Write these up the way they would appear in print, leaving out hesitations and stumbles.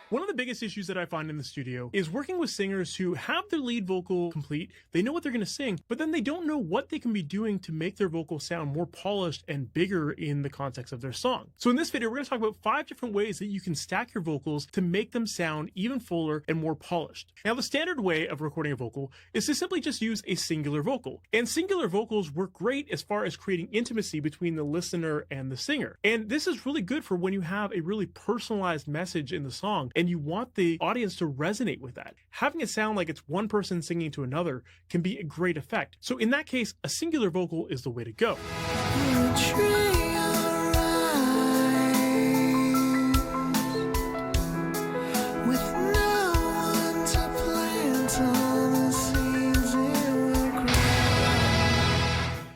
One of the biggest issues that I find in the studio is working with singers who have their lead vocal complete, they know what they're going to sing, but then they don't know what they can be doing to make their vocal sound more polished and bigger in the context of their song. So in this video, we're going to talk about 5 different ways that you can stack your vocals to make them sound even fuller and more polished. Now, the standard way of recording a vocal is to simply just use a singular vocal. And singular vocals work great as far as creating intimacy between the listener and the singer. And this is really good for when you have a really personalized message in the song and you want the audience to resonate with that. Having it sound like it's one person singing to another can be a great effect. So in that case, a singular vocal is the way to go.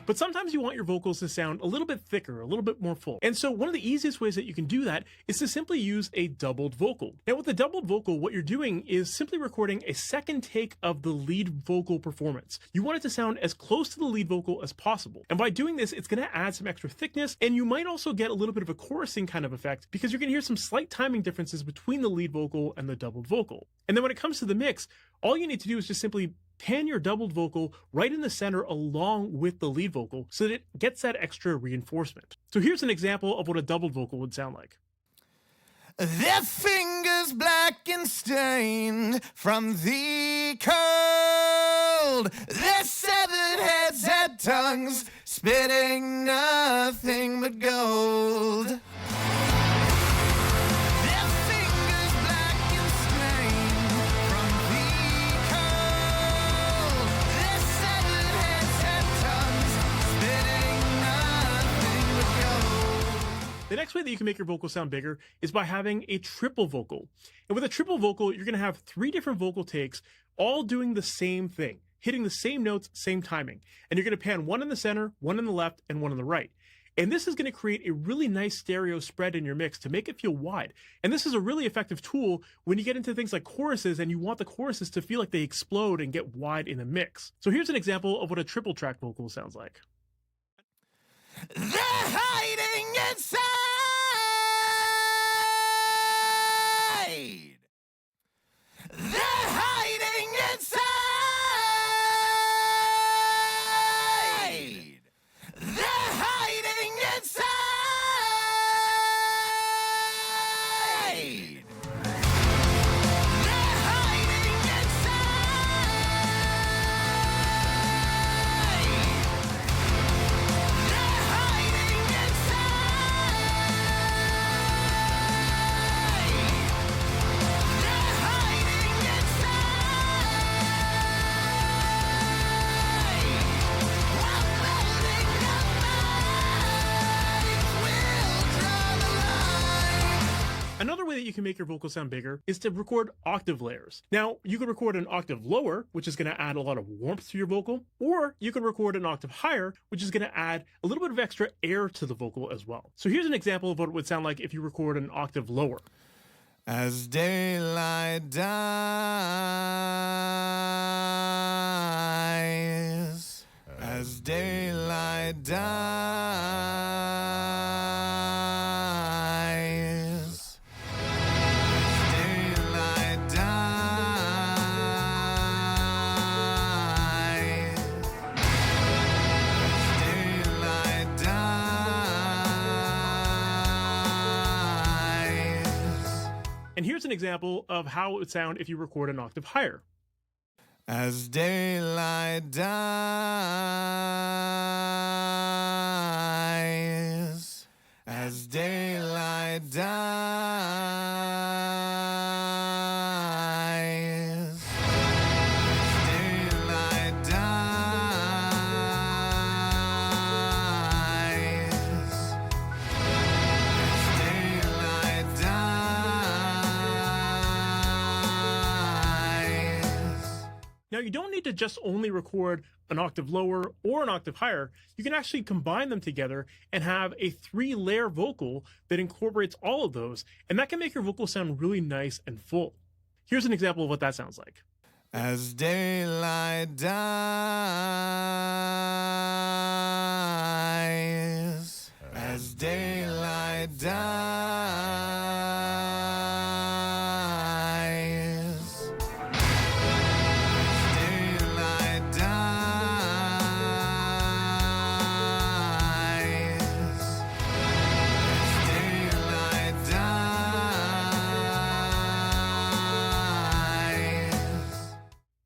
But sometimes you want your vocals to sound a little bit thicker, a little bit more full. And so one of the easiest ways that you can do that is to simply use a doubled vocal. Now with the doubled vocal, what you're doing is simply recording a second take of the lead vocal performance. You want it to sound as close to the lead vocal as possible. And by doing this, it's going to add some extra thickness, and you might also get a little bit of a chorusing kind of effect because you're going to hear some slight timing differences between the lead vocal and the doubled vocal. And then when it comes to the mix, all you need to do is just simply pan your doubled vocal right in the center along with the lead vocal so that it gets that extra reinforcement. So here's an example of what a doubled vocal would sound like. Their fingers black and stained from the cold. Their severed heads had tongues spitting nothing but gold. The next way that you can make your vocal sound bigger is by having a triple vocal. And with a triple vocal, you're going to have 3 different vocal takes, all doing the same thing, hitting the same notes, same timing. And you're going to pan one in the center, one in the left, and one on the right. And this is going to create a really nice stereo spread in your mix to make it feel wide. And this is a really effective tool when you get into things like choruses and you want the choruses to feel like they explode and get wide in the mix. So here's an example of what a triple track vocal sounds like. They're hiding inside. They're hiding inside. They're hiding inside. They're hiding Another way that you can make your vocal sound bigger is to record octave layers. Now, you could record an octave lower, which is going to add a lot of warmth to your vocal, or you could record an octave higher, which is going to add a little bit of extra air to the vocal as well. So here's an example of what it would sound like if you record an octave lower. As daylight dies, as daylight dies. And here's an example of how it would sound if you record an octave higher. As daylight dies, as daylight dies, as daylight dies, as daylight dies. Now, you don't need to just only record an octave lower or an octave higher. You can actually combine them together and have a 3-layer vocal that incorporates all of those, and that can make your vocal sound really nice and full. Here's an example of what that sounds like. As daylight dies, as daylight dies.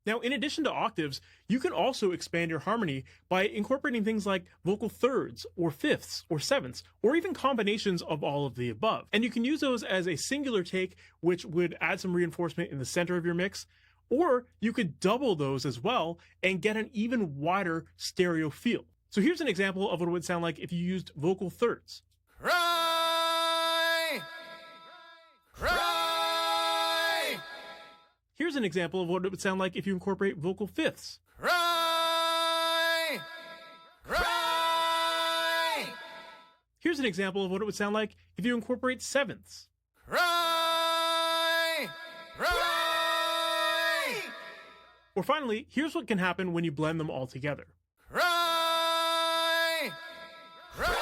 Now, in addition to octaves, you can also expand your harmony by incorporating things like vocal thirds, or fifths, or sevenths, or even combinations of all of the above. And you can use those as a singular take, which would add some reinforcement in the center of your mix, or you could double those as well and get an even wider stereo feel. So here's an example of what it would sound like if you used vocal thirds. Cry, cry. Here's an example of what it would sound like if you incorporate vocal fifths. Cry, cry. Here's an example of what it would sound like if you incorporate sevenths. Cry, cry. Or finally, here's what can happen when you blend them all together. Cry, cry.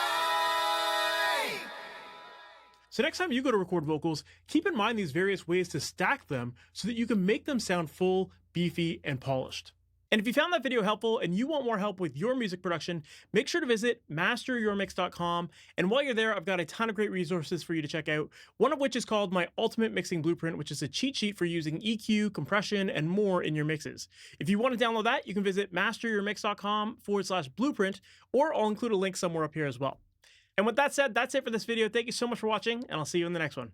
So next time you go to record vocals, keep in mind these various ways to stack them so that you can make them sound full, beefy, and polished. And if you found that video helpful and you want more help with your music production, make sure to visit MasterYourMix.com. And while you're there, I've got a ton of great resources for you to check out, one of which is called my Ultimate Mixing Blueprint, which is a cheat sheet for using EQ, compression, and more in your mixes. If you want to download that, you can visit MasterYourMix.com/blueprint, or I'll include a link somewhere up here as well. And with that said, that's it for this video. Thank you so much for watching, and I'll see you in the next one.